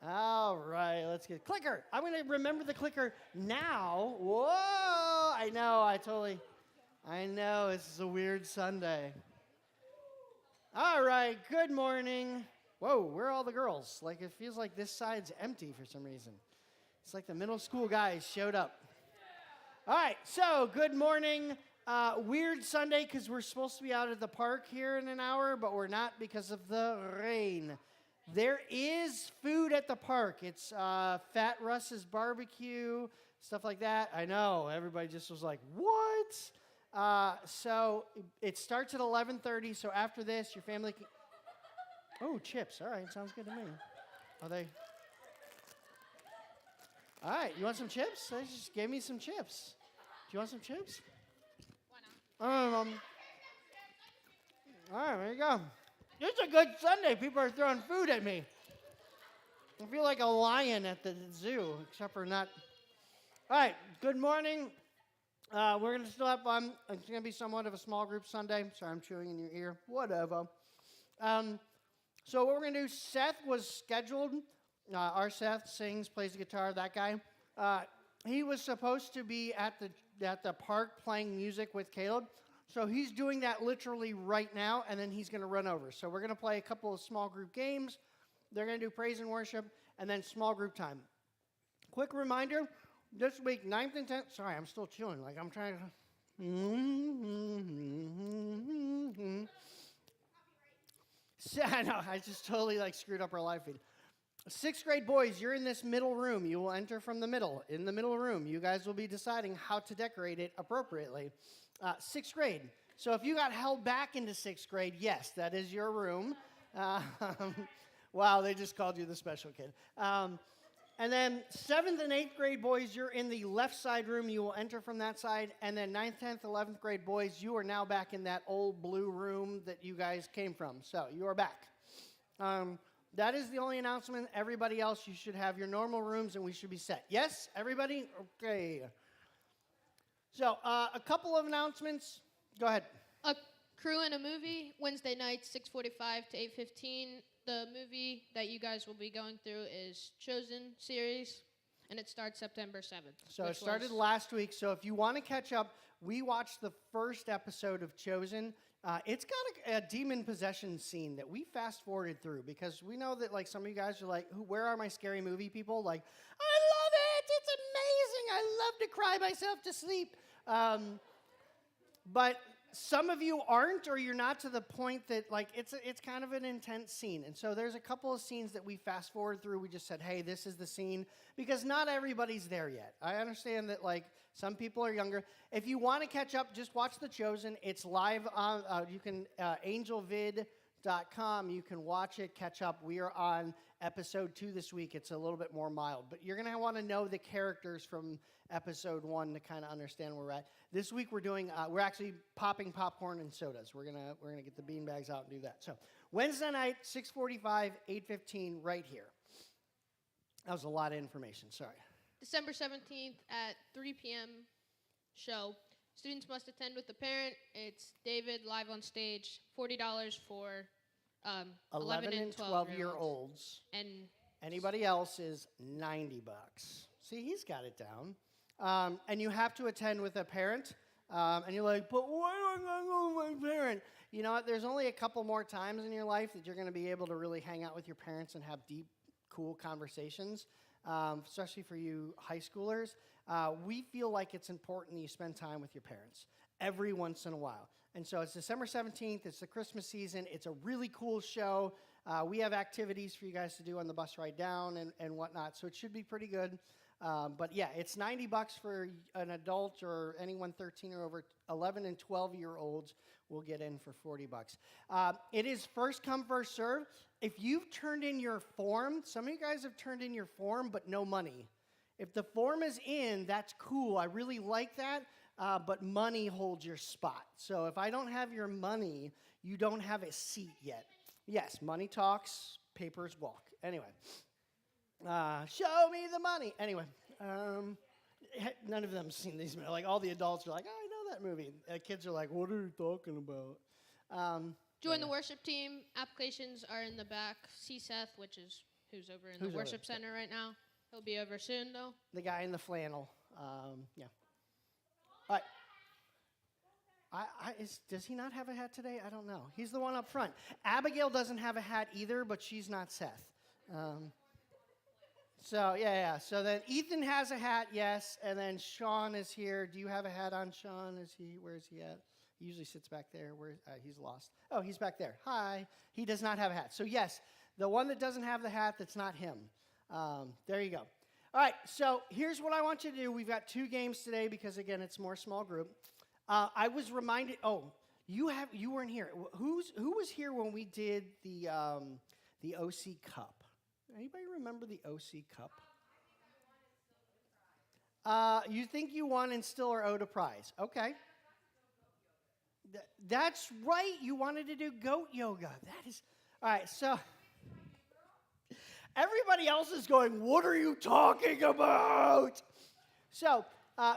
All right, let's get clicker. I'm going to remember the clicker now. Whoa! I know, this is a weird Sunday. All right, good morning. Whoa, where are all the girls? Like, it feels like this side's empty for some reason. It's like the middle school guys showed up. All right, so good morning. Weird Sunday because we're supposed to be out at the park here in an hour, but we're not because of the rain. There is food at the park. It's Fat Russ's barbecue, stuff like that. I know, everybody just was like, what? So it starts at 11:30, so after this, your family can... Oh, chips. All right, sounds good to me. Are they... All right, you want some chips? They just gave me some chips. Do you want some chips? Why not? All right, there you go. It's a good Sunday. People are throwing food at me. I feel like a lion at the zoo, except for not. All right, good morning. We're going to still have fun. It's going to be somewhat of a small group Sunday. Sorry, I'm chewing in your ear. Whatever. So what we're going to do, Seth was scheduled. Our Seth sings, plays the guitar, that guy. He was supposed to be at the park playing music with Caleb. So he's doing that literally right now, and then he's going to run over. So we're going to play a couple of small group games. They're going to do praise and worship, and then small group time. Quick reminder, this week, 9th and 10th. Sorry, I'm still chewing. Like, I'm trying to... I know, I just totally, screwed up our live feed. 6th grade boys, you're in this middle room. You will enter from the middle. In the middle room, you guys will be deciding how to decorate it appropriately. 6th grade. So if you got held back into 6th grade, yes, that is your room. Wow, they just called you the special kid. And then 7th and 8th grade boys, you're in the left side room. You will enter from that side. And then 9th, 10th, 11th grade boys, you are now back in that old blue room that you guys came from. So you are back. That is the only announcement. Everybody else, you should have your normal rooms, and we should be set. Yes, everybody? Okay. So, a couple of announcements. Go ahead. A crew and a movie, Wednesday night, 6:45 to 8:15. The movie that you guys will be going through is Chosen series, and it starts September 7th. So it started last week. So if you want to catch up, we watched the first episode of Chosen. It's got a demon possession scene that we fast-forwarded through because we know that, some of you guys are like, where are my scary movie people? Like, I love it! It's amazing! I love to cry myself to sleep. But some of you aren't, or you're not to the point that, it's kind of an intense scene. And so there's a couple of scenes that we fast-forwarded through. We just said, hey, this is the scene, because not everybody's there yet. I understand that, some people are younger. If you want to catch up, just watch The Chosen. It's live on, you can, angelvid.com. You can watch it, catch up. We are on episode 2 this week. It's a little bit more mild. But you're going to want to know the characters from episode 1 to kind of understand where we're at. This week we're doing, we're actually popping popcorn and sodas. We're gonna get the bean bags out and do that. So Wednesday night, 6:45, 8:15, right here. That was a lot of information. Sorry. December 17th at 3 p.m. show. Students must attend with a parent. It's David live on stage. $40 for 11 and 12-year-olds. And anybody else is $90. See, he's got it down. And you have to attend with a parent. And you're like, but why do I gotta go with my parent? You know what? There's only a couple more times in your life that you're going to be able to really hang out with your parents and have deep, cool conversations, especially for you high schoolers. We feel like it's important that you spend time with your parents every once in a while. And so it's December 17th. It's the Christmas season. It's a really cool show. We have activities for you guys to do on the bus ride down and whatnot, so it should be pretty good. But yeah, it's $90 for an adult or anyone 13 or over. 11 and 12-year-olds will get in for $40. It is first come, first serve. If you've turned in your form, some of you guys have turned in your form, but no money. If the form is in, that's cool. I really like that, but money holds your spot. So if I don't have your money, you don't have a seat yet. Yes, money talks, papers walk. Anyway. Show me the money. Anyway, none of them have seen these movies. All the adults are like, oh, I know that movie. Kids are like, what are you talking about? Join the worship team. Applications are in the back. See Seth, which is who's over in Who's the over worship there? center right now. He'll be over soon, though. The guy in the flannel. Yeah. All right. Does he not have a hat today? I don't know. He's the one up front. Abigail doesn't have a hat either, but she's not Seth. So, yeah. So then Ethan has a hat, yes, and then Sean is here. Do you have a hat on, Sean? Where is he at? He usually sits back there. He's lost. Oh, he's back there. Hi. He does not have a hat. So, yes, the one that doesn't have the hat, that's not him. There you go. All right, so here's what I want you to do. We've got 2 games today because, again, it's more small group. I was reminded. Oh, you weren't here. Who was here when we did the OC Cup? Anybody remember the OC Cup? You think you won and still are owed a prize? Okay. That's right. You wanted to do goat yoga. That is all right. So everybody else is going. What are you talking about? So.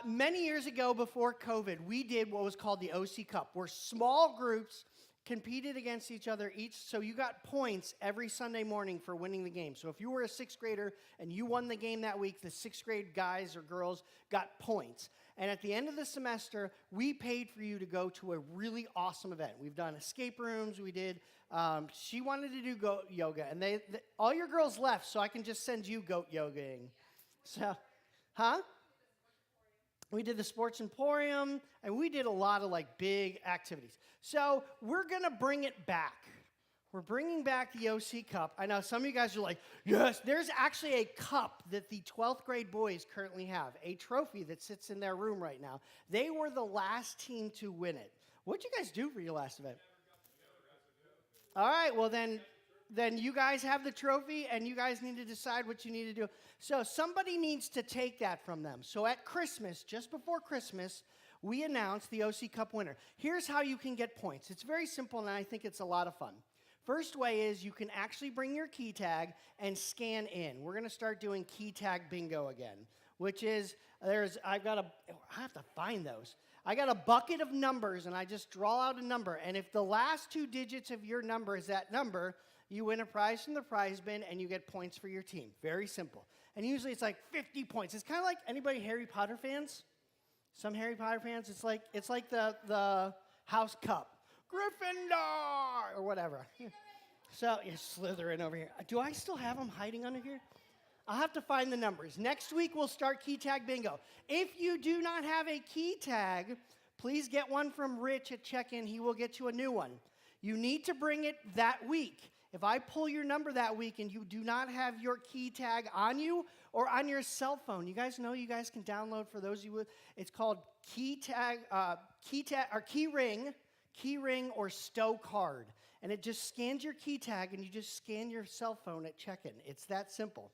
Many years ago, before COVID, we did what was called the OC Cup, where small groups competed against each other so you got points every Sunday morning for winning the game. So if you were a 6th grader and you won the game that week, the 6th grade guys or girls got points. And at the end of the semester, we paid for you to go to a really awesome event. We've done escape rooms. We did. She wanted to do goat yoga, and all your girls left, so I can just send you goat yogaing. So, huh? We did the Sports Emporium, and we did a lot of big activities. So we're going to bring it back. We're bringing back the OC Cup. I know some of you guys are like, yes, there's actually a cup that the 12th grade boys currently have, a trophy that sits in their room right now. They were the last team to win it. What'd you guys do for your last event? All right, well then you guys have the trophy, and you guys need to decide what you need to do. So somebody needs to take that from them. So at Christmas, just before Christmas, we announced the OC Cup winner. Here's how you can get points. It's very simple, and I think it's a lot of fun. First way is you can actually bring your key tag and scan in. We're going to start doing key tag bingo again, which is, I have to find those. I got a bucket of numbers, and I just draw out a number. And if the last 2 digits of your number is that number, you win a prize from the prize bin, and you get points for your team. Very simple. And usually it's 50 points. It's kind of like, anybody Harry Potter fans? Some Harry Potter fans? It's like the House Cup. Gryffindor! Or whatever. So, you're Slytherin over here. Do I still have them hiding under here? I'll have to find the numbers. Next week, we'll start key tag bingo. If you do not have a key tag, please get one from Rich at check-in. He will get you a new one. You need to bring it that week. If I pull your number that week and you do not have your key tag on you or on your cell phone, you guys know you guys can download, for those of you with, it's called key ring or Stow Card. And it just scans your key tag, and you just scan your cell phone at check-in. It's that simple.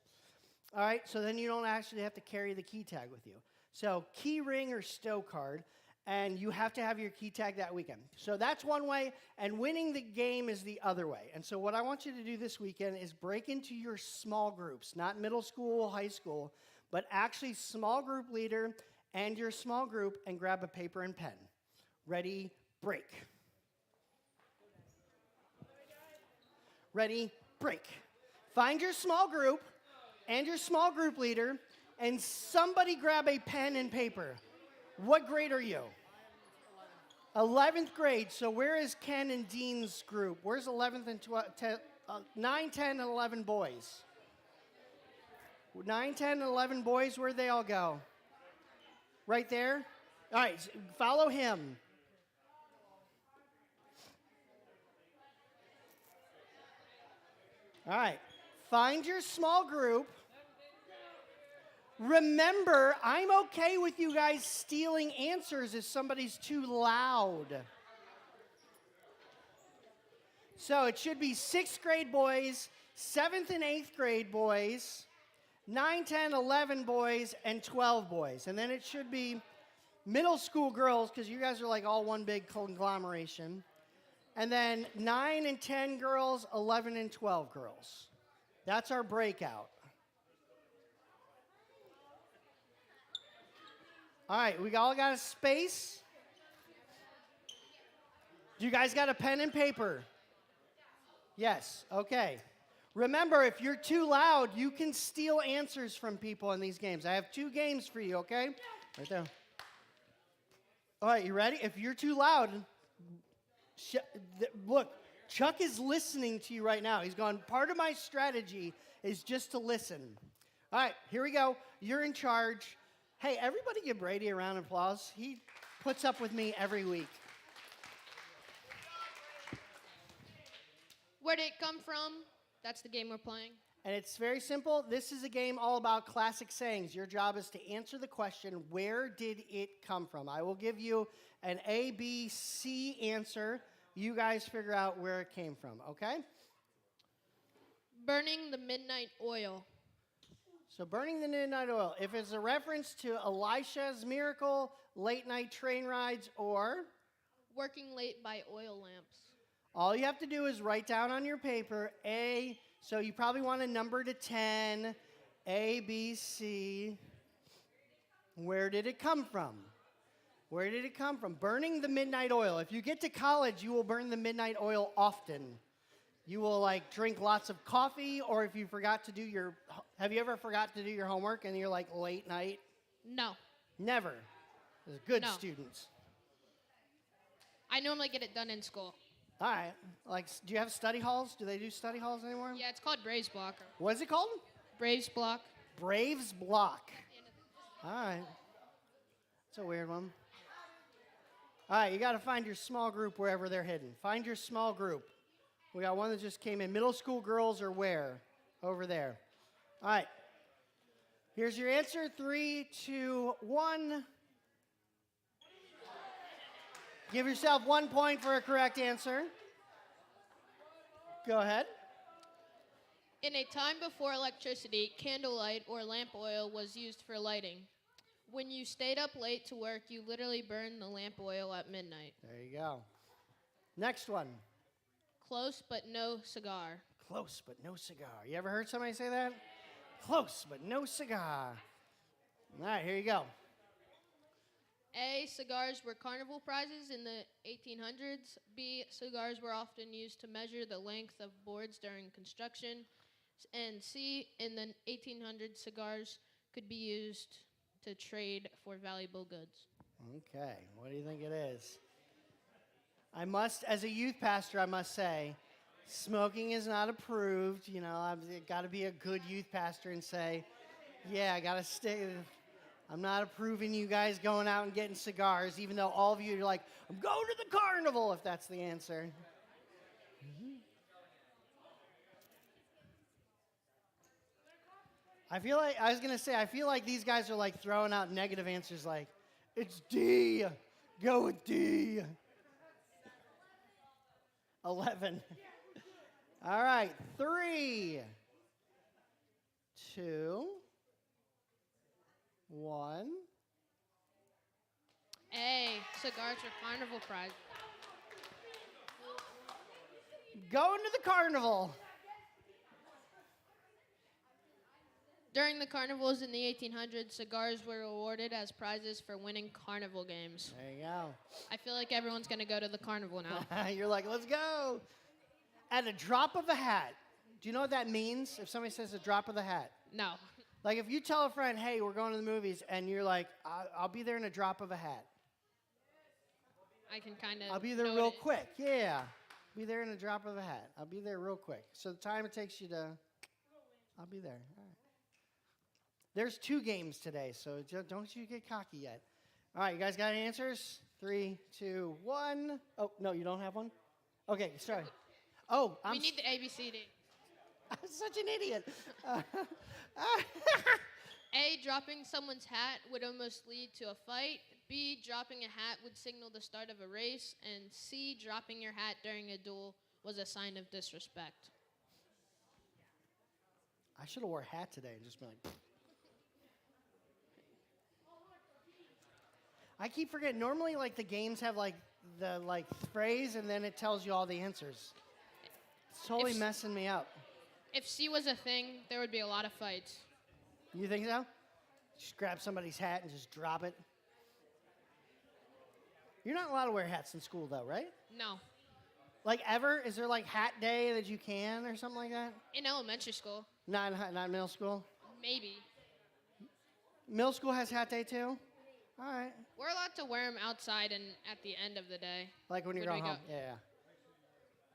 All right, so then you don't actually have to carry the key tag with you. So key ring or Stow Card. And you have to have your key tag that weekend. So that's one way, and winning the game is the other way. And so what I want you to do this weekend is break into your small groups, not middle school, high school, but actually small group leader and your small group, and grab a paper and pen. Ready, break. Ready, break. Find your small group and your small group leader, and somebody grab a pen and paper. What grade are you? 11th grade. So where is Ken and Dean's group? Where's 11th and 9, 10, and 11 boys? 9, 10, and 11 boys, where'd they all go? Right there? All right, follow him. All right, find your small group. Remember, I'm okay with you guys stealing answers if somebody's too loud. So it should be 6th grade boys, 7th and 8th grade boys, 9, 10, 11 boys, and 12 boys. And then it should be middle school girls, because you guys are like all one big conglomeration. And then 9 and 10 girls, 11 and 12 girls. That's our breakout. All right, we all got a space? Do you guys got a pen and paper? Yes, okay. Remember, if you're too loud, you can steal answers from people in these games. I have 2 games for you, okay? Right there. All right, you ready? If you're too loud, look, Chuck is listening to you right now. He's gone, part of my strategy is just to listen. All right, here we go. You're in charge. Hey, everybody give Brady a round of applause. He puts up with me every week. Where did it come from? That's the game we're playing. And it's very simple. This is a game all about classic sayings. Your job is to answer the question, where did it come from? I will give you an A, B, C answer. You guys figure out where it came from, okay? Burning the midnight oil. So burning the midnight oil. If it's a reference to Elisha's miracle, late night train rides, or Working late by oil lamps. all you have to do is write down on your paper A. So you probably want a number to 10, A, B, C. Where did it come from? Where did it come from? Burning the midnight oil. If you get to college, you will burn the midnight oil often. You will like drink lots of coffee, or if you forgot to do your, have you ever forgot to do your homework and you're like late night? No. Never. Those are good No. students. I normally get it done in school. All right. Like, do you have study halls? Do they do study halls anymore? Yeah, it's called Braves Block. What is it called? Braves Block. Braves Block. All right. That's a weird one. All right, you got to find your small group wherever they're hidden. Find your small group. We got one that just came in. Middle school girls are where? Over there. All right. Here's your answer. 3, 2, 1. Give yourself 1 point for a correct answer. Go ahead. In a time before electricity, candlelight or lamp oil was used for lighting. When you stayed up late to work, you literally burned the lamp oil at midnight. There you go. Next one. Close but no cigar. Close but no cigar. You ever heard somebody say that? Close but no cigar. All right, here you go. A. Cigars were carnival prizes in the 1800s. B. Cigars were often used to measure the length of boards during construction. And C. In the 1800s, cigars could be used to trade for valuable goods. Okay, what do you think it is? I must, as a youth pastor, I must say, smoking is not approved. You know, I've got to be a good youth pastor and say, yeah, I got to stay. I'm not approving you guys going out and getting cigars, even though all of you are like, I'm going to the carnival, if that's the answer. I feel like these guys are like throwing out negative answers like, it's D. Go with D. 11. All right, 3, 2, 1. A. Cigars are carnival prizes. Going to the carnival. During the carnivals in the 1800s, cigars were awarded as prizes for winning carnival games. There you go. I feel like everyone's going to go to the carnival now. You're like, let's go. At a drop of a hat. Do you know what that means if somebody says a drop of the hat? No. Like if you tell a friend, hey, we're going to the movies, and you're like, I'll be there in a drop of a hat. I can kind of. I'll be there real quick. Yeah. Be there in a drop of a hat. I'll be there real quick. So the time it takes you to, I'll be there. All right. There's 2 games today, so don't you get cocky yet. All right, you guys got any answers? 3, 2, 1. Oh, no, you don't have one? Okay, sorry. Oh, We need the ABCD. I'm such an idiot. A. Dropping someone's hat would almost lead to a fight. B. Dropping a hat would signal the start of a race. And C. Dropping your hat during a duel was a sign of disrespect. I should have wore a hat today and just been like, pfft. I keep forgetting. Normally, like, the games have, like, the, like, phrase, and then it tells you all the answers. It's totally messing me up. If C was a thing, there would be a lot of fights. You think so? Just grab somebody's hat and just drop it? You're not allowed to wear hats in school, though, right? No. Like ever? Is there like hat day that you can or something like that? In elementary school, Not middle school? maybe. Middle school has hat day too? All right. We're allowed to wear them outside and at the end of the day. Like when you're When going we home? Yeah.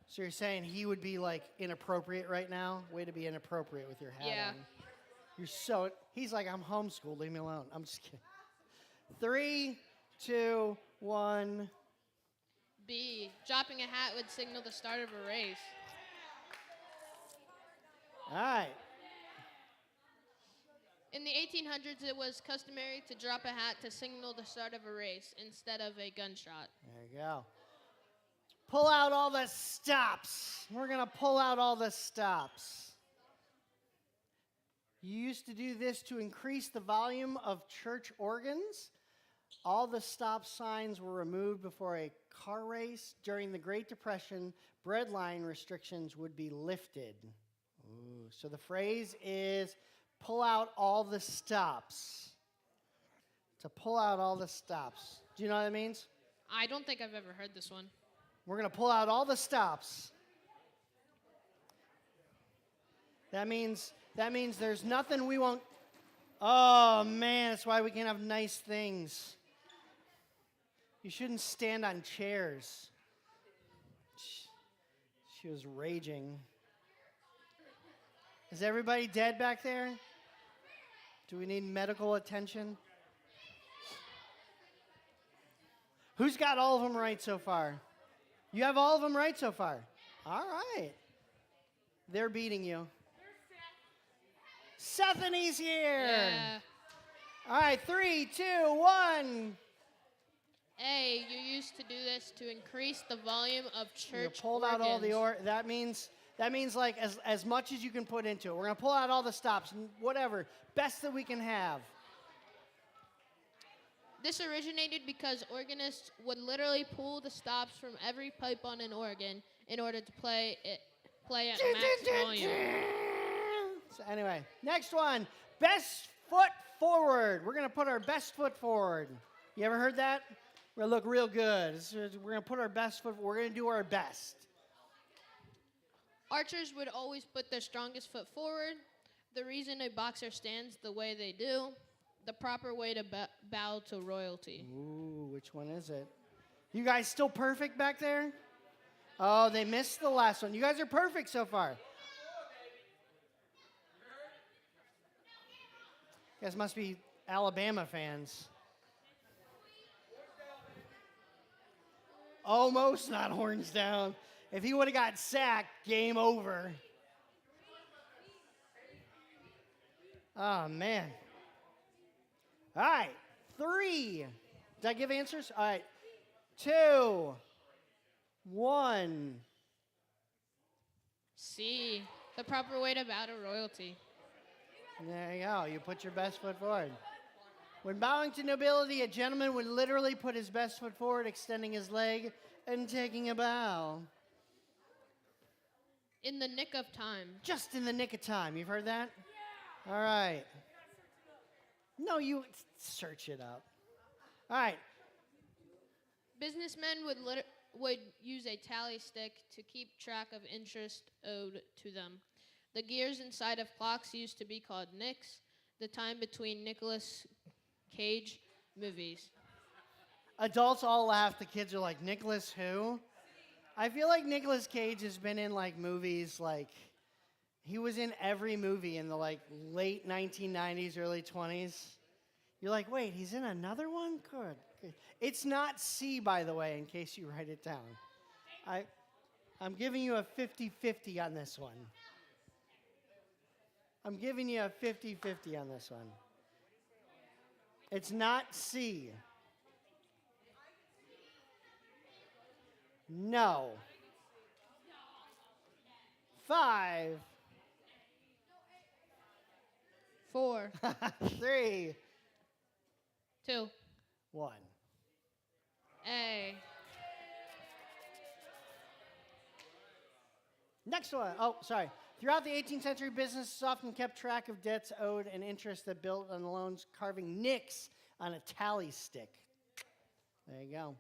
So you're saying he would be like inappropriate right now? Way to be inappropriate with your hat Yeah. on. You're so, he's like, I'm homeschooled, leave me alone. I'm just kidding. 3, 2, 1. B. Dropping a hat would signal the start of a race. All right. In the 1800s, it was customary to drop a hat to signal the start of a race instead of a gunshot. There you go. Pull out all the stops. We're going to pull out all the stops. You used to do this to increase the volume of church organs. All the stop signs were removed before a car race. During the Great Depression, bread line restrictions would be lifted. Ooh, so the phrase is pull out all the stops. To pull out all the stops. Do you know what that means? I don't think I've ever heard this one. We're going to pull out all the stops. That means there's nothing we won't. Oh, man, that's why we can't have nice things. You shouldn't stand on chairs. She was raging. Is everybody dead back there? Do we need medical attention? Who's got all of them right so far? You have all of them right so far. All right. They're beating you. Stephanie's here. Yeah. All right, 3, 2, 1. A. You used to do this to increase the volume of church You pulled organs. out all the that means like as much as you can put into it. We're gonna pull out all the stops, whatever, best that we can have. This originated because organists would literally pull the stops from every pipe on an organ in order to play at max volume. So anyway, next one, best foot forward. We're gonna put our best foot forward. You ever heard that? We're gonna look real good. We're gonna put our best foot. We're gonna do our best. Archers would always put their strongest foot forward. The reason a boxer stands the way they do, the proper way to bow to royalty. Ooh, which one is it? You guys still perfect back there? Oh, they missed the last one. You guys are perfect so far. You guys must be Alabama fans. Almost not horns down. If he would have got sacked, game over. Oh, man. All right, 3. Did I give answers? All right, 2, 1. C. The proper way to bow to royalty. There you go. You put your best foot forward. When bowing to nobility, a gentleman would literally put his best foot forward, extending his leg and taking a bow. In the nick of time. Just in the nick of time. You've heard that? Yeah. All right. No, you search it up. All right. Businessmen would use a tally stick to keep track of interest owed to them. The gears inside of clocks used to be called nicks, the time between Nicolas Cage movies. Adults all laugh. The kids are like, Nicholas who? I feel like Nicolas Cage has been in like movies like, he was in every movie in the like late 1990s, early 20s. You're like, wait, he's in another one? Good. It's not C, by the way, in case you write it down. I'm giving you a 50-50 on this one. I'm giving you a 50-50 on this one. It's not C. No. 5. 4. 3. 2. 1. A. Next one. Oh, sorry. Throughout the 18th century, businesses often kept track of debts owed and interest that built on the loans, carving nicks on a tally stick. There you go.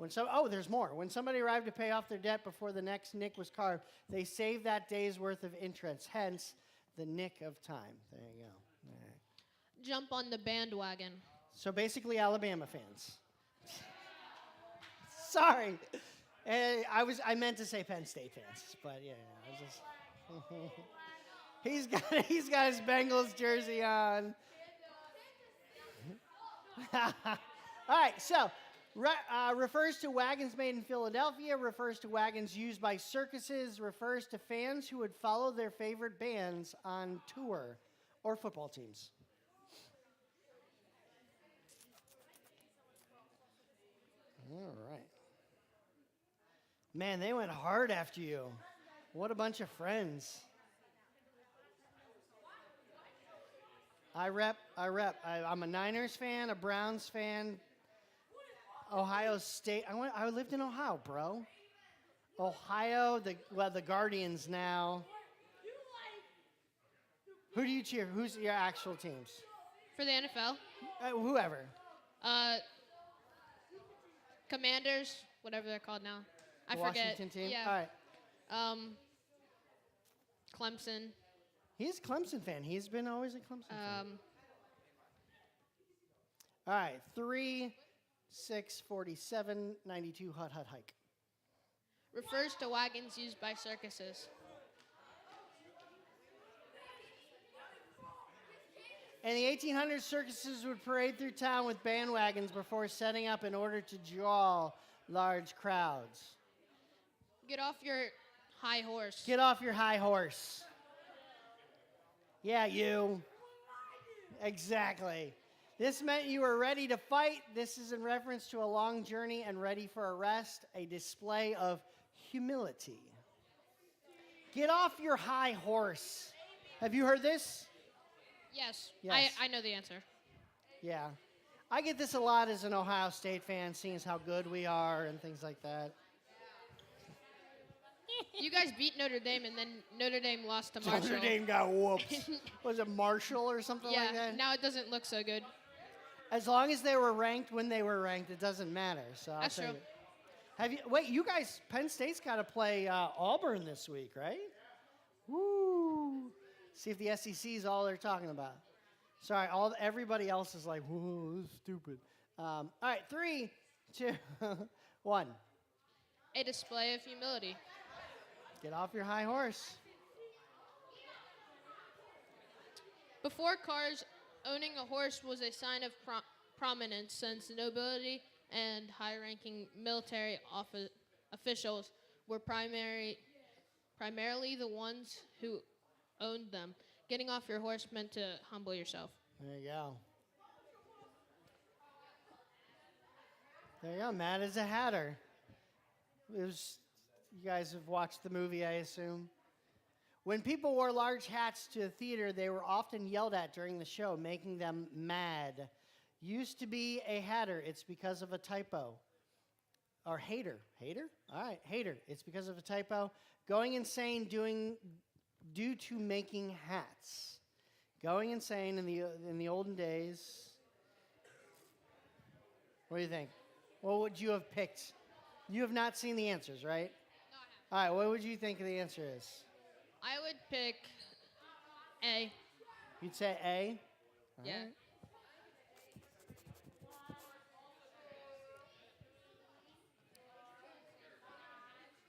There's more. When somebody arrived to pay off their debt before the next nick was carved, they saved that day's worth of interest. Hence, the nick of time. There you go. All right. Jump on the bandwagon. So basically, Alabama fans. Sorry, I meant to say Penn State fans, but yeah, he's got his Bengals jersey on. All right, so. Refers to wagons made in Philadelphia, refers to wagons used by circuses, refers to fans who would follow their favorite bands on tour or football teams. All right. Man, they went hard after you. What a bunch of friends. I'm a Niners fan, a Browns fan, Ohio State. I lived in Ohio, bro. Ohio, the Guardians now. Who do you cheer? Who's your actual teams? For the NFL? Whoever. Commanders, whatever they're called now. I forget. Washington team? Yeah. All right. Clemson. He's a Clemson fan. He's been always a Clemson fan. All right. 3, 6, 47, 92, hut, hike. Refers to wagons used by circuses. In the 1800s, circuses would parade through town with bandwagons before setting up in order to draw large crowds. Get off your high horse. Get off your high horse. Yeah, you. Exactly. This meant you were ready to fight. This is in reference to a long journey and ready for a rest, a display of humility. Get off your high horse. Have you heard this? Yes. Yes. I know the answer. Yeah. I get this a lot as an Ohio State fan, seeing as how good we are and things like that. You guys beat Notre Dame, and then Notre Dame lost to Marshall. Notre Dame got whooped. Was it Marshall or something like that? Yeah, now it doesn't look so good. As long as they were ranked when they were ranked, it doesn't matter. So That's true. You guys, Penn State's got to play Auburn this week, right? Woo! See if the SEC is all they're talking about. Sorry, everybody else is like, whoa, this is stupid. All right, 3, 2, 1. A display of humility. Get off your high horse. Before cars, owning a horse was a sign of prominence, since nobility and high-ranking military officials were primarily the ones who owned them. Getting off your horse meant to humble yourself. There you go. There you go. Matt is a hatter. You guys have watched the movie, I assume. When people wore large hats to a theater, they were often yelled at during the show, making them mad. Used to be a hatter. It's because of a typo. Or hater. Hater? All right, hater. It's because of a typo. Going insane due to making hats. Going insane in the olden days. What do you think? What would you have picked? You have not seen the answers, right? No, I All haven't. right, what would you think the answer is? I would pick A. You'd say A? All Yeah. right.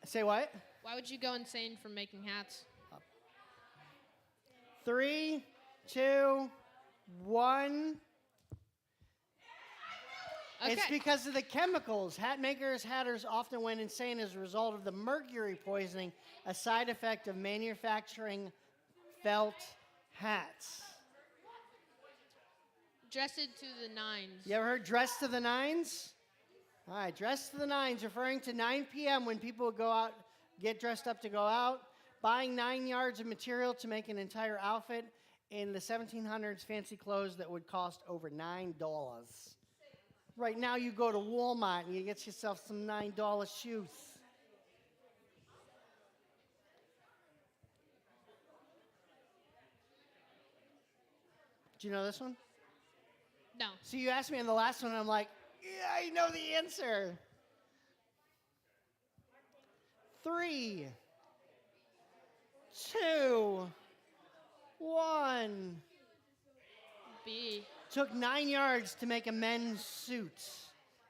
Say what? Why would you go insane from making hats? 3, 2, 1. Okay. It's because of the chemicals. Hatters often went insane as a result of the mercury poisoning, a side effect of manufacturing felt hats. Dressed to the nines. You ever heard dressed to the nines? All right, dressed to the nines, referring to 9 p.m. when people would go out, get dressed up to go out, buying 9 yards of material to make an entire outfit. In the 1700s, fancy clothes that would cost over $9. Right now, you go to Walmart and you get yourself some $9 shoes. Do you know this one? No. So you asked me in the last one, and I'm like, yeah, I know the answer. 3, 2, 1. B. Took 9 yards to make a men's suit.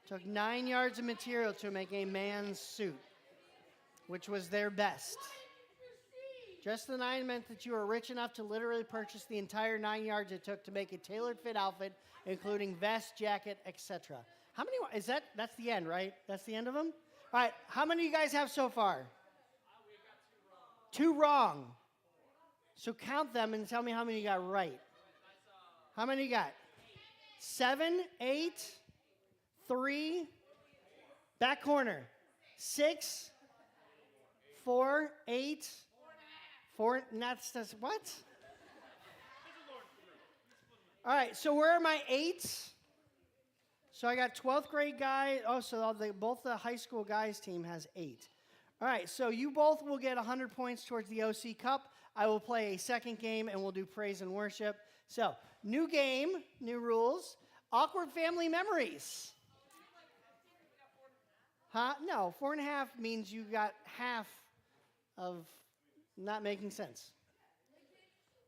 Took 9 yards of material to make a man's suit, which was their best. Just the 9 meant that you were rich enough to literally purchase the entire 9 yards it took to make a tailored fit outfit, including vest, jacket, etc. How many, that's the end, right? That's the end of them? All right, how many of you guys have so far? We got 2 wrong. 2 wrong. So count them and tell me how many you got right. How many you got? 7, 8, 3, back corner. 6, 4, 8, 4, and that's what? All right, so where are my 8s? So I got 12th grade guy. Oh, so both the high school guys team has 8. All right, so you both will get 100 points towards the OC Cup. I will play a second game, and we'll do praise and worship. So, new game, new rules. Awkward family memories. Huh? No, 4.5 means you got half of not making sense.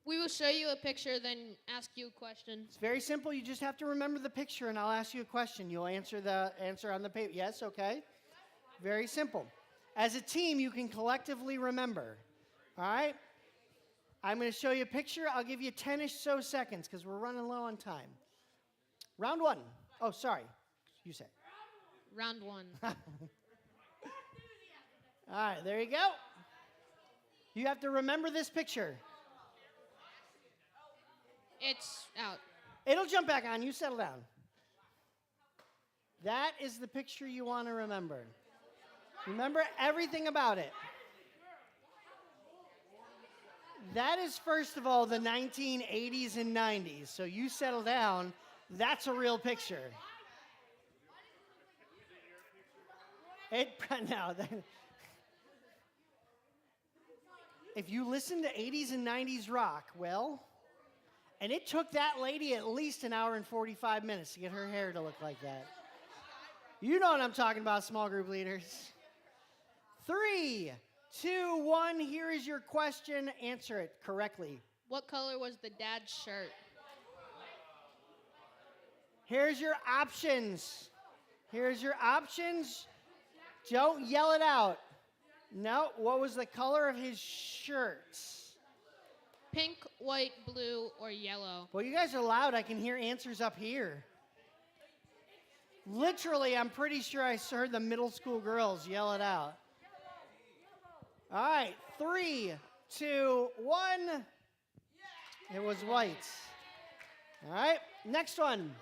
We will show you a picture, then ask you a question. It's very simple. You just have to remember the picture, and I'll ask you a question. You'll answer the answer on the paper. Yes, okay. Very simple. As a team, you can collectively remember. All right? I'm going to show you a picture. I'll give you 10-ish so seconds because we're running low on time. Round 1. Oh, sorry. You say. Round 1. All right, there you go. You have to remember this picture. It's out. It'll jump back on. You settle down. That is the picture you want to remember. Remember everything about it. That is, first of all, the 1980s and 90s. So you settle down. That's a real picture. If you listen to 80s and 90s rock, well, and it took that lady at least an hour and 45 minutes to get her hair to look like that. You know what I'm talking about, small group leaders. 3, 2, 1, here is your question. Answer it correctly. What color was the dad's shirt? Here's your options. Here's your options. Don't yell it out. No, what was the color of his shirt? Pink, white, blue, or yellow? Well, you guys are loud. I can hear answers up here. Literally, I'm pretty sure I heard the middle school girls yell it out. All right, 3, 2, 1. It was white. All right, next one.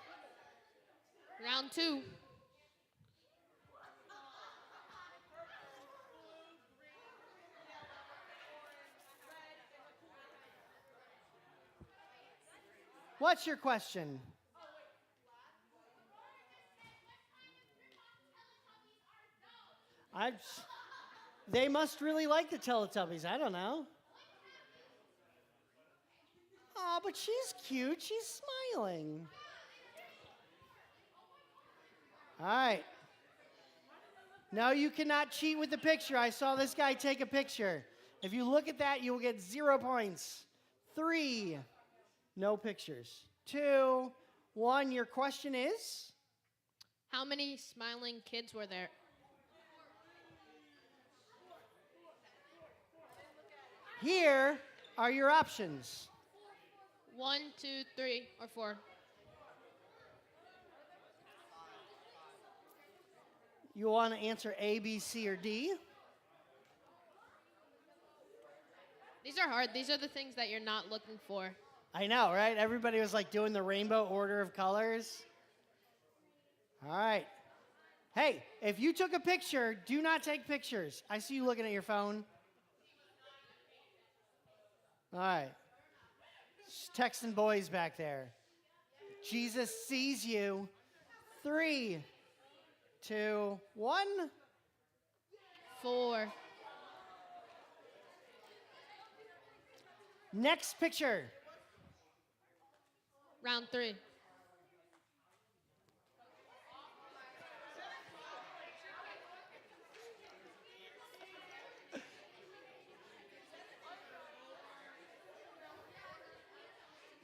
Round 2. What's your question? They must really like the Teletubbies. I don't know. Oh, but she's cute. She's smiling. All right. No, you cannot cheat with the picture. I saw this guy take a picture. If you look at that, you will get 0 points. 3, no pictures. 2, 1, your question is? How many smiling kids were there? Here are your options. 1, 2, 3, or 4. You want to answer A, B, C, or D? These are hard. These are the things that you're not looking for. I know, right? Everybody was like doing the rainbow order of colors. All right. Hey, if you took a picture, do not take pictures. I see you looking at your phone. All right. Just texting boys back there. Jesus sees you. 3, 2, 1. 4. Next picture. Round 3.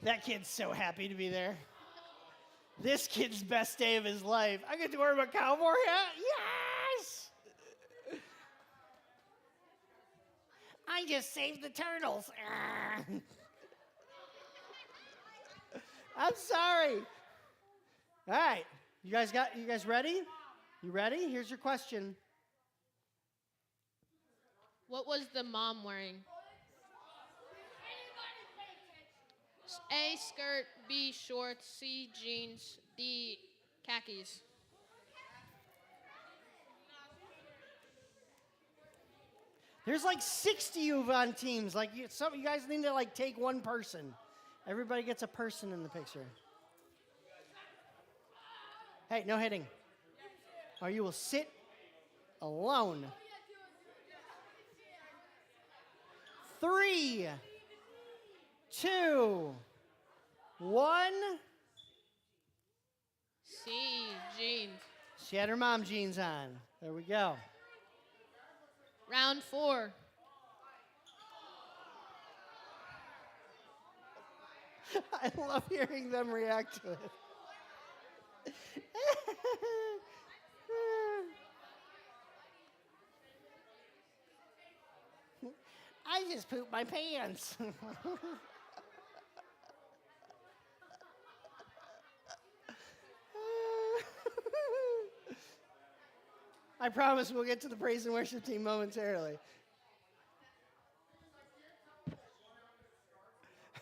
That kid's so happy to be there. This kid's best day of his life. I get to wear my cowboy hat? Yes! I just saved the turtles. I'm sorry. All right. You guys ready? You ready? Here's your question. What was the mom wearing? A, skirt, B, shorts, C, jeans, D, khakis. There's like 60 of you on teams. Like you guys need to like take one person. Everybody gets a person in the picture. Hey, no hitting. Or you will sit alone. 3, 2, 1. C, jeans. She had her mom jeans on. There we go. Round 4. I love hearing them react to it. I just pooped my pants. I promise we'll get to the praise and worship team momentarily.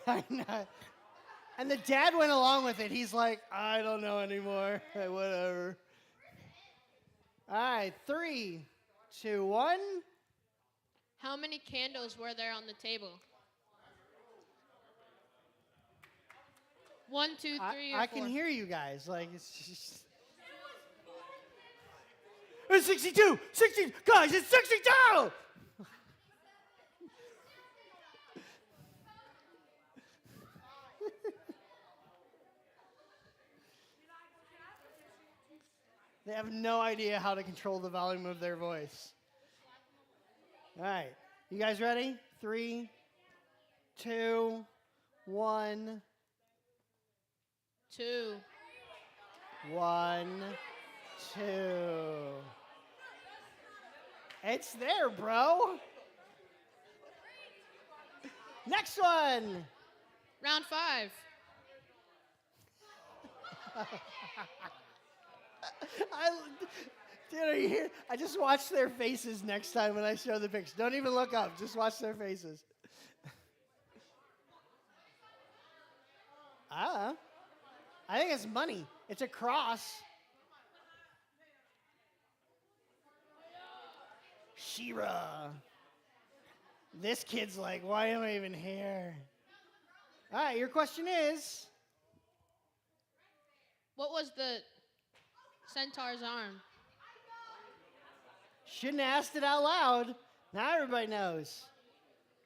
I know. And the dad went along with it. He's like, I don't know anymore. Hey, whatever. All right, 3, 2, 1. How many candles were there on the table? 1, 2, 3, or 4? I can hear you guys. Like, it's just... It's 62! 60! Guys, it's 62! They have no idea how to control the volume of their voice. All right. You guys ready? 3, 2, 1. 2. 1, 2. It's there, bro. Next one. Round 5. Dude, are you here? I just watch their faces next time when I show the picture. Don't even look up. Just watch their faces. I think it's money. It's a cross. Shira. This kid's like, why am I even here? All right, your question is? What was the centaur's arm? Shouldn't have asked it out loud. Now everybody knows.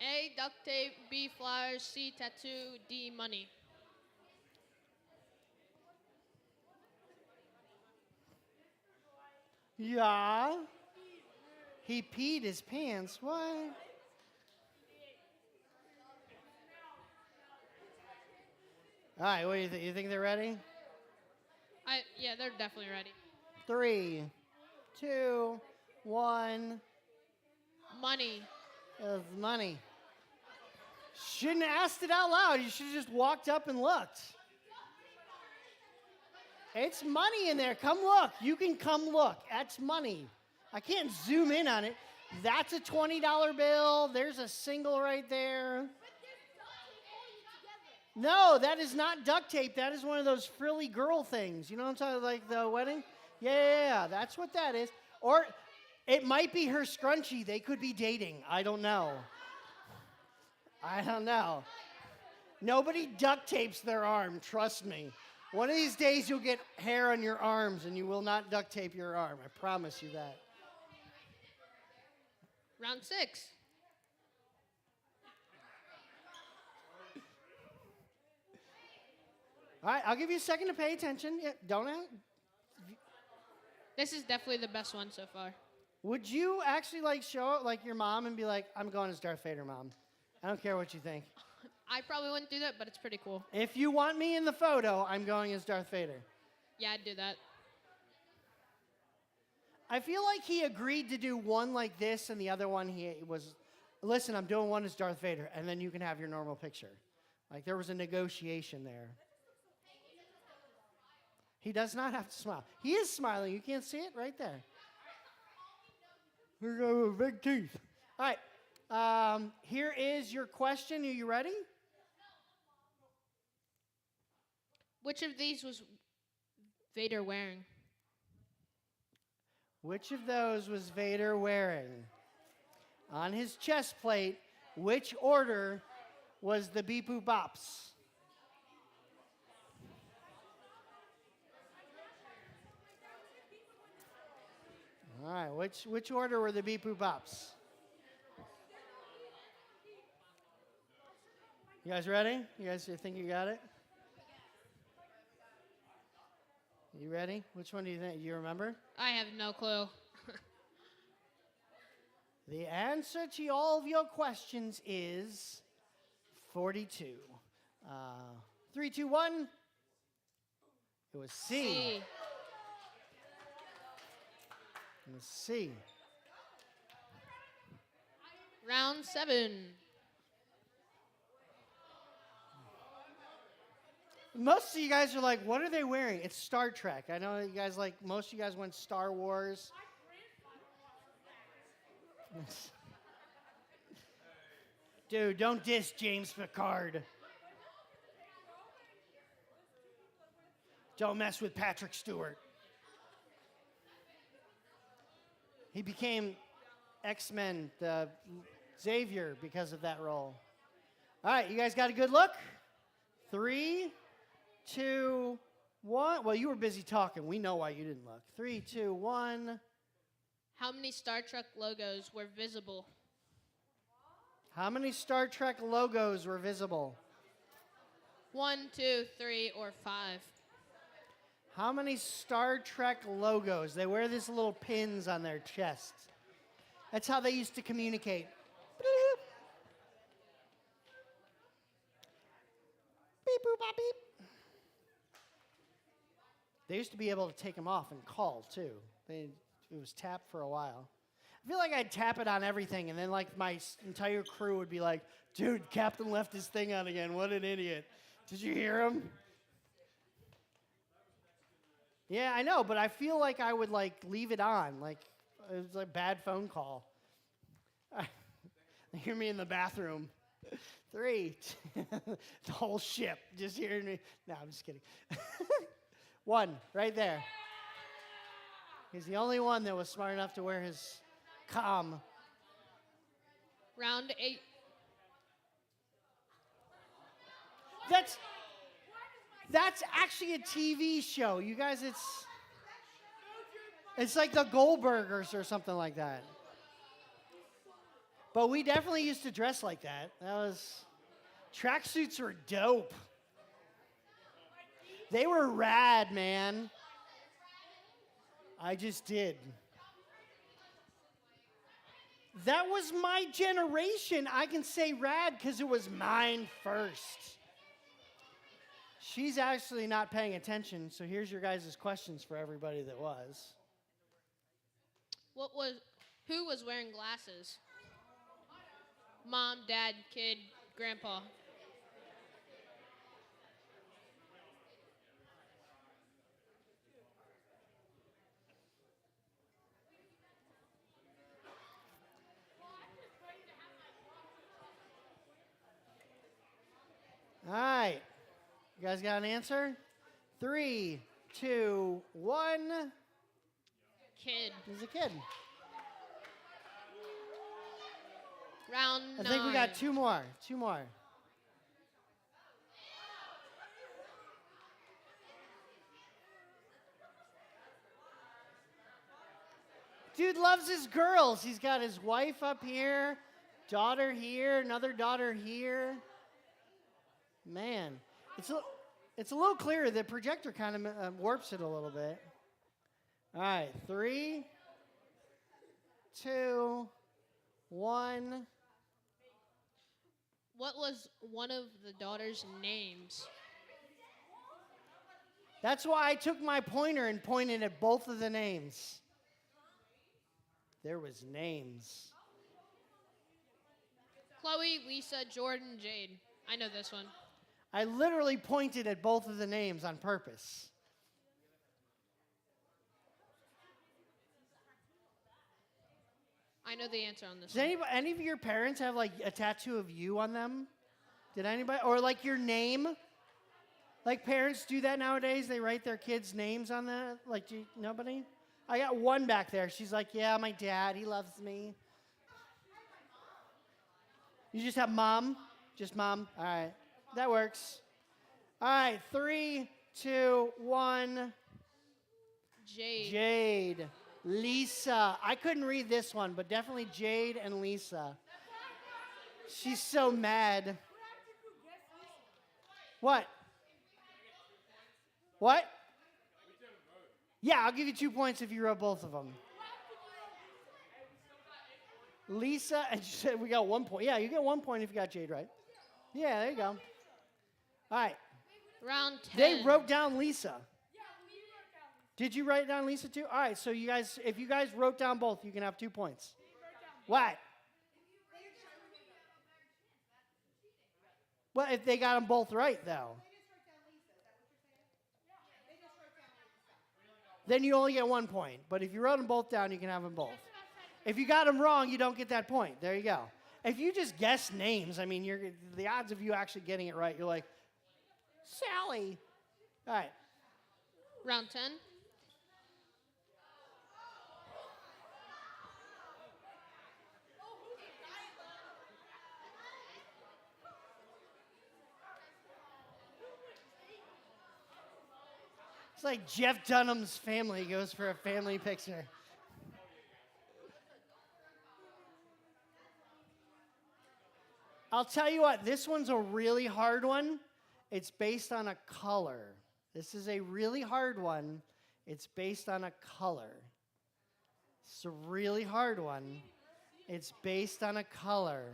A, duct tape, B, flowers, C, tattoo, D, money. Yeah. He peed his pants. What? All right, what do you think? You think they're ready? Yeah, they're definitely ready. 3, 2, 1. Money. It's money. Shouldn't have asked it out loud. You should have just walked up and looked. It's money in there. Come look. You can come look. That's money. I can't zoom in on it. That's a $20 bill. There's a single right there. No, that is not duct tape. That is one of those frilly girl things. You know what I'm talking about, like the wedding? Yeah, that's what that is. Or it might be her scrunchie. They could be dating. I don't know. Nobody duct tapes their arm, trust me. One of these days you'll get hair on your arms and you will not duct tape your arm. I promise you that. Round 6. All right, I'll give you a second to pay attention. Yeah, don't. This is definitely the best one so far. Would you actually like show it like your mom and be like, I'm going as Darth Vader, Mom. I don't care what you think. I probably wouldn't do that, but it's pretty cool. If you want me in the photo, I'm going as Darth Vader. Yeah, I'd do that. I feel like he agreed to do one like this, and the other one he was, listen, I'm doing one as Darth Vader, and then you can have your normal picture. Like there was a negotiation there. He does not have to smile. He is smiling. You can't see it right there. He's got big teeth. All right. Here is your question. Are you ready? Which of these was Vader wearing? Which of those was Vader wearing? On his chest plate, which order was the beep boop bops? All right, which order were the beep boop bops? You guys ready? You guys think you got it? You ready? Which one do you think? You remember? I have no clue. The answer to all of your questions is 42. 3, 2, 1. It was C. C. It was C. Round 7. Most of you guys are like, what are they wearing? It's Star Trek. I know you guys like, most of you guys went Star Wars. Dude, don't diss James Picard. Don't mess with Patrick Stewart. He became X-Men, the Xavier, because of that role. All right, you guys got a good look? 3, 2, 1. Well, you were busy talking. We know why you didn't look. 3, 2, 1. How many Star Trek logos were visible? How many Star Trek logos were visible? 1, 2, 3, or 5? How many Star Trek logos? They wear these little pins on their chests. That's how they used to communicate. Beep, boop, bop, beep. They used to be able to take them off and call, too. It was tapped for a while. I feel like I'd tap it on everything, and then like my entire crew would be like, dude, Captain left his thing on again. What an idiot. Did you hear him? Yeah, I know, but I feel like I would like leave it on. Like it was like a bad phone call. They hear me in the bathroom. 3, the whole ship just hearing me. No, I'm just kidding. 1, right there. He's the only one that was smart enough to wear his comm. Round 8. That's actually a TV show. You guys, it's like the Goldbergers or something like that. But we definitely used to dress like that. Tracksuits were dope. They were rad, man. I just did. That was my generation. I can say rad because it was mine first. She's actually not paying attention, so here's your guys' questions for everybody that was. Who was wearing glasses? Mom, dad, kid, grandpa. All right. You guys got an answer? 3, 2, 1. Kid. He's a kid. Round 9. I think we got 2 more. 2 more. Dude loves his girls. He's got his wife up here, daughter here, another daughter here. Man, it's a little clearer. The projector kind of warps it a little bit. All right, 3, 2, 1. What was one of the daughters' names? That's why I took my pointer and pointed at both of the names. There was names. Chloe, Lisa, Jordan, Jade. I know this one. I literally pointed at both of the names on purpose. I know the answer on this Does one. any of your parents have like a tattoo of you on them? Did anybody? Or like your name? Like parents do that nowadays? They write their kids' names on that? Like, nobody? I got one back there. She's like, yeah, my dad, he loves me. You just have mom? Just mom? All right. That works. All right. 3, 2, 1. Jade. Jade. Lisa. I couldn't read this one, but definitely Jade and Lisa. She's so mad. What? What? Yeah, I'll give you 2 points if you wrote both of them. Lisa, and she said we got 1 point. Yeah, you get 1 point if you got Jade right. Yeah, there you go. All right. Round 10. They wrote down Lisa. Did you write down Lisa too? All right, so you guys, if you guys wrote down both, you can have 2 points. What? Well, if they got them both right, though. Then you only get 1 point. But if you wrote them both down, you can have them both. If you got them wrong, you don't get that point. There you go. If you just guess names, I mean, the odds of you actually getting it right, you're like, Sally. All right. Round 10. It's like Jeff Dunham's family goes for a family picture. I'll tell you what, this one's a really hard one. It's based on a color. This is a really hard one. It's based on a color. It's a really hard one. It's based on a color.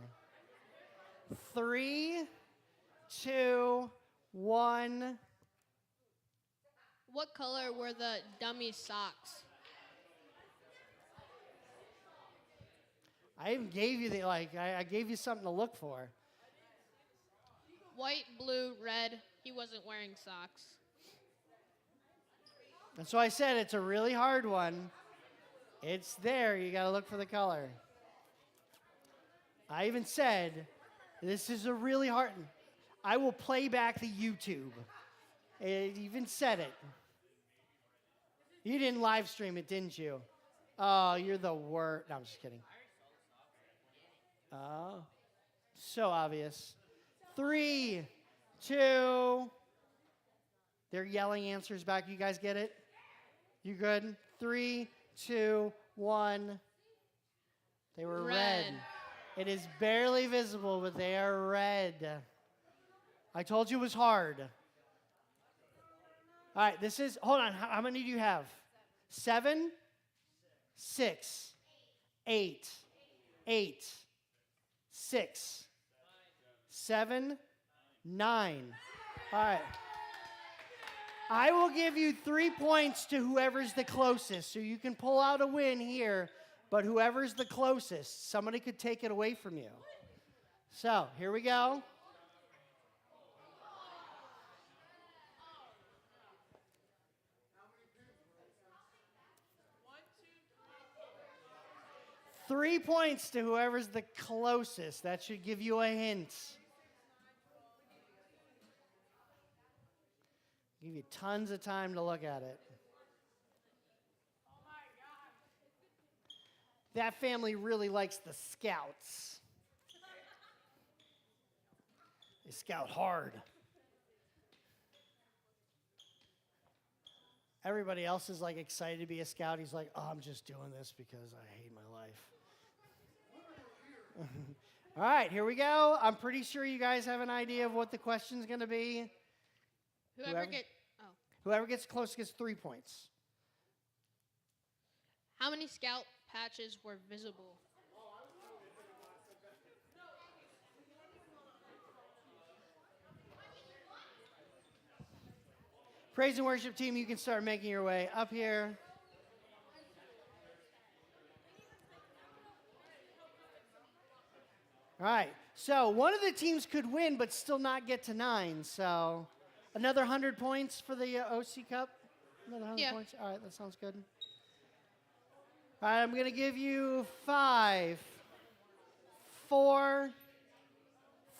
3, 2, 1. What color were the dummy socks? I even gave you I gave you something to look for. White, blue, red. He wasn't wearing socks. That's why I said it's a really hard one. It's there. You got to look for the color. I even said this is a really hard. I will play back the YouTube. It even said it. You didn't live stream it, didn't you? Oh, you're the worst. No, I'm just kidding. Oh, so obvious. 3, 2. They're yelling answers back. You guys get it? You good? 3, 2, 1. They were red. It is barely visible, but they are red. I told you it was hard. All right, this is, hold on, how many do you have? 7, 6, 8, 8, 6, 7, 9. All right. I will give you 3 points to whoever's the closest, so you can pull out a win here, but whoever's the closest, somebody could take it away from you. So, here we go. Three points to whoever's the closest. That should give you a hint. Give you tons of time to look at it. That family really likes the Scouts. They scout hard. Everybody else is like excited to be a scout. He's like, oh, I'm just doing this because I hate my life. All right, here we go. I'm pretty sure you guys have an idea of what the question's going to be. Whoever gets close gets 3 points. How many scout patches were visible? Praise and worship team, you can start making your way up here. All right, so one of the teams could win but still not get to 9. So another 100 points for the OC Cup? Another 100 points? All right, that sounds good. All right, I'm going to give you 5, 4,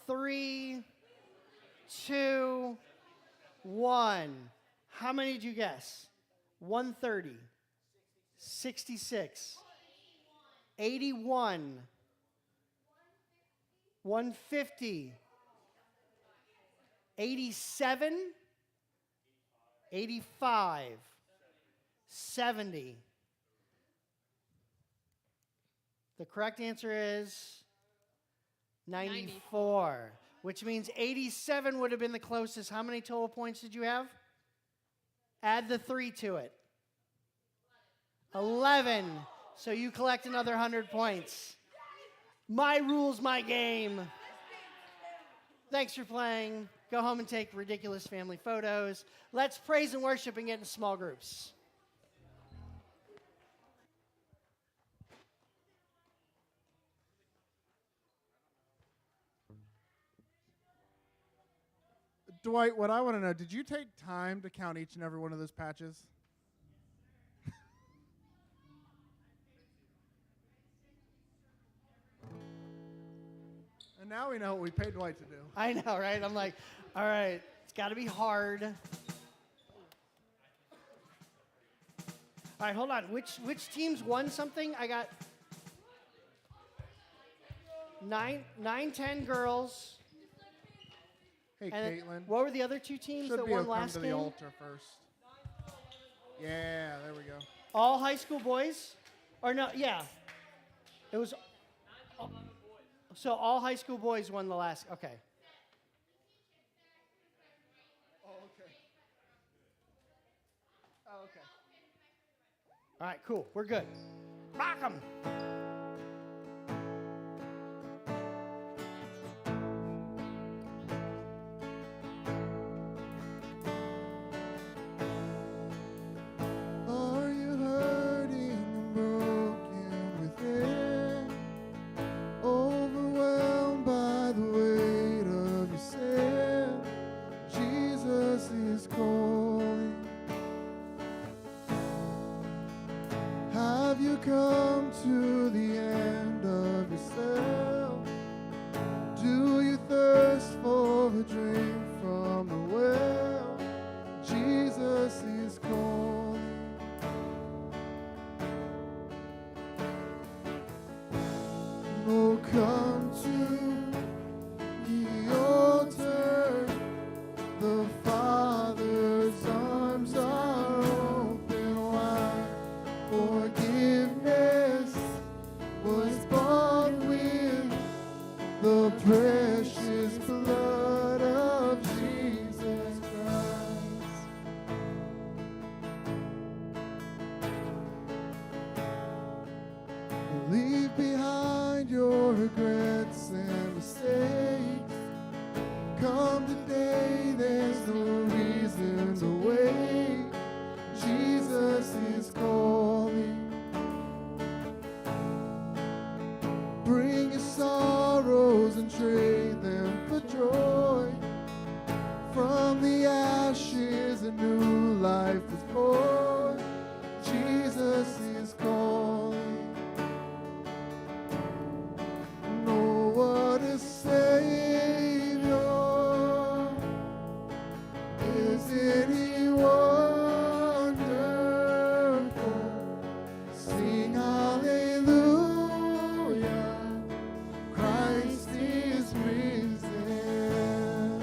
3, 2, 1. How many did you guess? 130, 66, 81, 150, 87, 85, 70. The correct answer is 94, which means 87 would have been the closest. How many total points did you have? Add the 3 to it. 11. So you collect another 100 points. My rules, my game. Thanks for playing. Go home and take ridiculous family photos. Let's praise and worship and get in small groups. Dwight, what I want to know, did you take time to count each and every one of those patches? And now we know what we paid Dwight to do. I know, right? I'm like, all right, it's got to be hard. All right, hold on. Which teams won something? I got 9, 10 girls. Hey, And Caitlin. what were the other 2 teams Should that be won come last to the game? altar first. Yeah, there we go. All high school boys? Or no, yeah. It was. So all high school boys won the last. Okay. Oh, okay. Oh, okay. All right, cool. We're good. Rock 'em. Are you hurting and broken within? Overwhelmed by the weight of your sin? Jesus is calling. Have you come to the end of yourself? Do you thirst for a drink from the well? Jesus is calling. Oh, come to the altar. The Father's arms are open wide. Forgiveness was bought with the precious blood of Jesus Christ. Leave behind your regrets and mistakes. Come today, there's no reason to wait. Jesus is calling. Bring your sorrows and trade them for joy. From the ashes, a new life is born. Jesus is calling. Oh, what a Savior. Isn't He wonderful? Sing hallelujah. Christ is risen.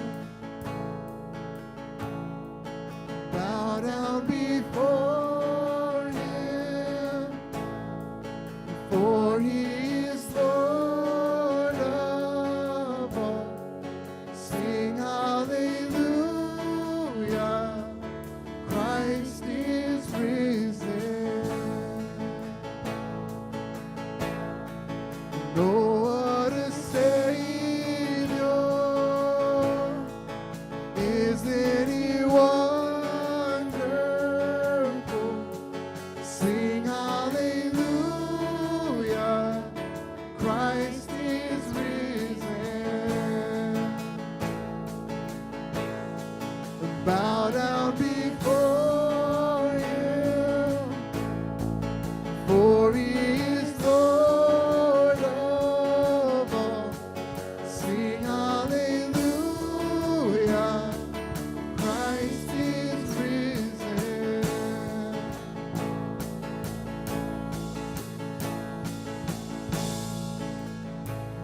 Bow down before Him, for He is Lord of all. Sing hallelujah. Christ is risen. Oh, what a Savior. Isn't He wonderful? bow down before you, for he is Lord of all. Sing hallelujah, Christ is risen.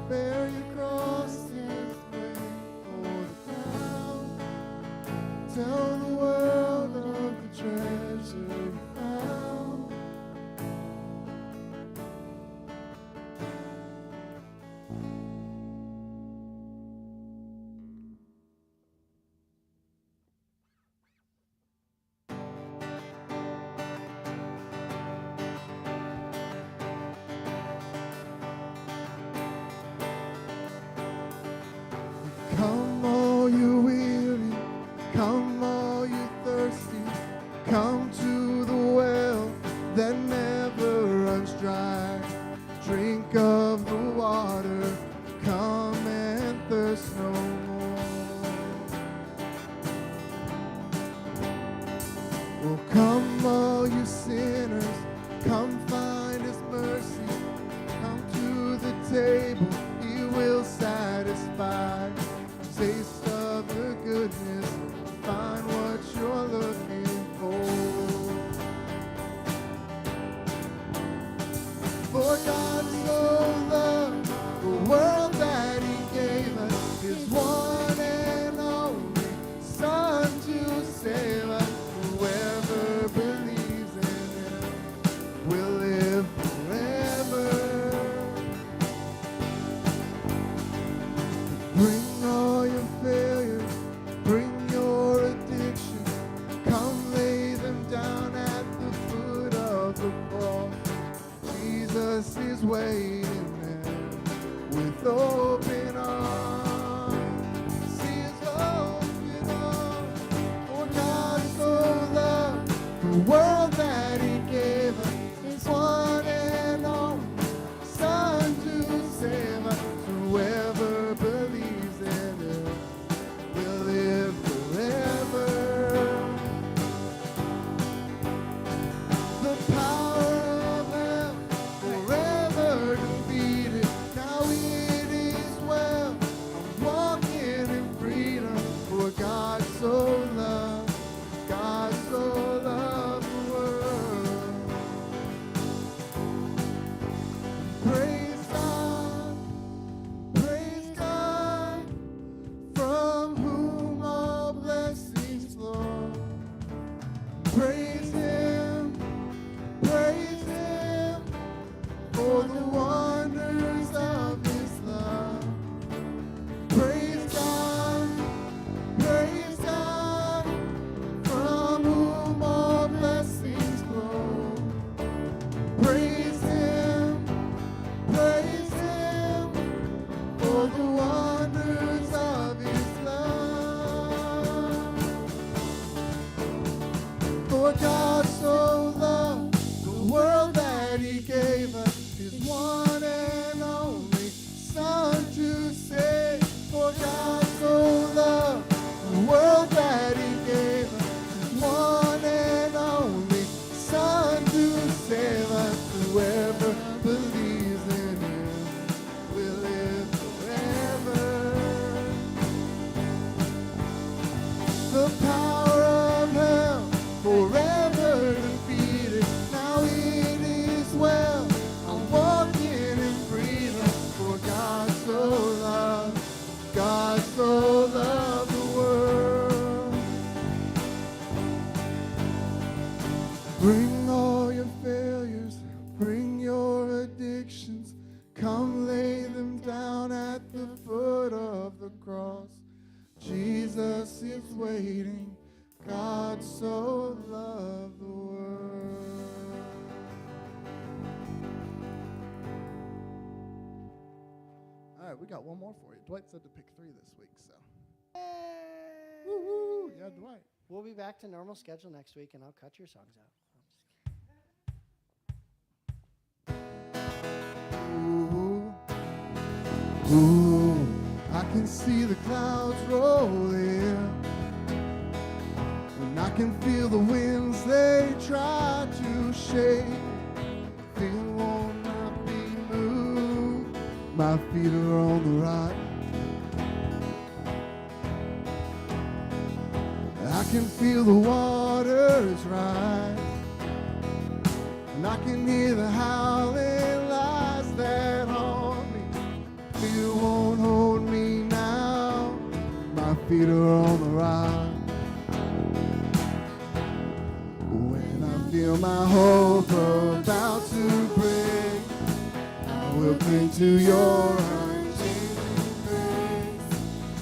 Bear your crosses, wait for the crown. Tell the world of the treasure you found. Come all you weary, come all you thirsty, come to the well that never runs dry. Drink of the water, come and thirst no more. Well, come all you sinners, come find his mercy, come to the table, he will satisfy. Taste of the goodness, find what you're looking for. For God so loved the world that he gave us his one and only Son to save us. Whoever believes in him will live forever. Bring all your failures, bring your addictions, come lay them down at the foot of the cross. Jesus is waiting there with open arms. He is open arms. For God so loved the world that he gave us his one and only Son to save us. Whoever believes in him will live forever. The power of hell forever defeated. Now it is well. I'm walking in freedom. For God so loved the world. Praise God. Praise God, from whom all blessings flow. Praise him, for the wonders of his love. Praise God, from whom all blessings flow. Praise him, for the wonders of his love. For God so loved the world that he gave us his one and only Son to save. For God so loved the world that he gave us his one and only Son to save us. Whoever believes in him will live forever. The power of hell forever defeated. Now it is well. I'm walking in freedom. For God so loved the world. Bring all your failures, bring your addictions, come lay them down at the foot of the cross. Jesus is waiting, God so loved the world. All right, we got one more for you. Dwight said to pick 3 this week, so. Woo-hoo. Yeah, Dwight. We'll be back to normal schedule next week, and I'll cut your songs out. Ooh, ooh, I can see the clouds roll in. I can feel the winds, they try to shake. Fear will not be moved. My feet are on the rock. I can feel the waters rise, and I can hear the howling lies that haunt me. Fear won't hold me now. My feet are on the rock. When I feel my hope about to break, I will cling to your unchanging grace.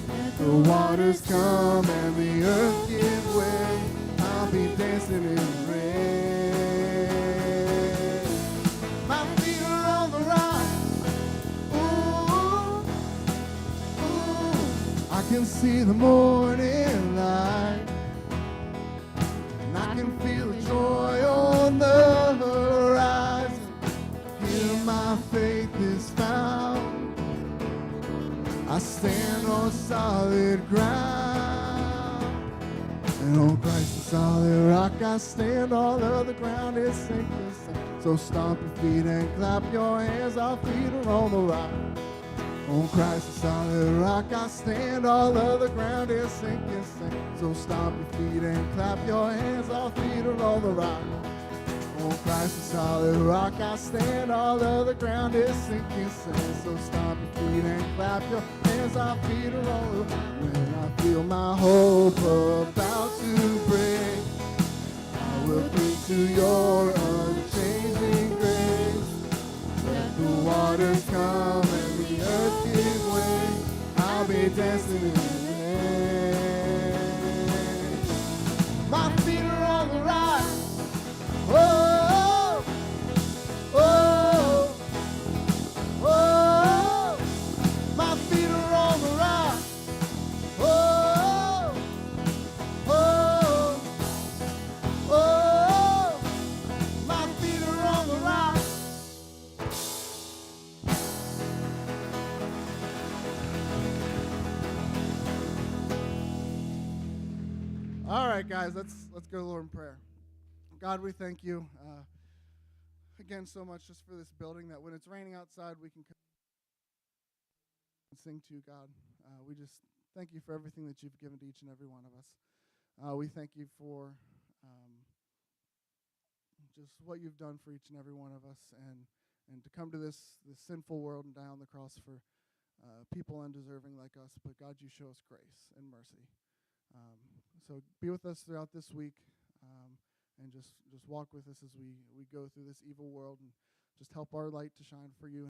Let the waters come and the earth give way. I'll be dancing in the rain. My feet are on the rock. Ooh, ooh. I can see the morning light, and I can feel the joy on the horizon. Here my faith is found. I stand on solid ground, and on Christ the solid rock I stand. All other ground is sinking sand. So stomp your feet and clap your hands. Our feet are on the rock. On Christ the solid rock I stand. All other ground is sinking sand. So stomp your feet and clap your hands. Our feet are on the rock. On Christ the solid rock I stand. All other ground is sinking sand. So stomp your feet and clap your hands. Our feet are on the rock. When I feel my hope about to break, I will cling to your unchanging grace. Let the waters come and the earth give way. I'll be dancing in the rain. My feet are on the rock. Oh, oh, oh. My feet are on the rock. Oh, oh, oh. My feet are on the rock. All right, guys, let's go to the Lord in prayer. God, we thank you again so much just for this building, that when it's raining outside, we can come and sing to you, God. We just thank you for everything that you've given to each and every one of us. We thank you for just what you've done for each and every one of us, and to come to this sinful world and die on the cross for people undeserving like us. But God, you show us grace and mercy. So be with us throughout this week, and just walk with us as we go through this evil world, and just help our light to shine for you.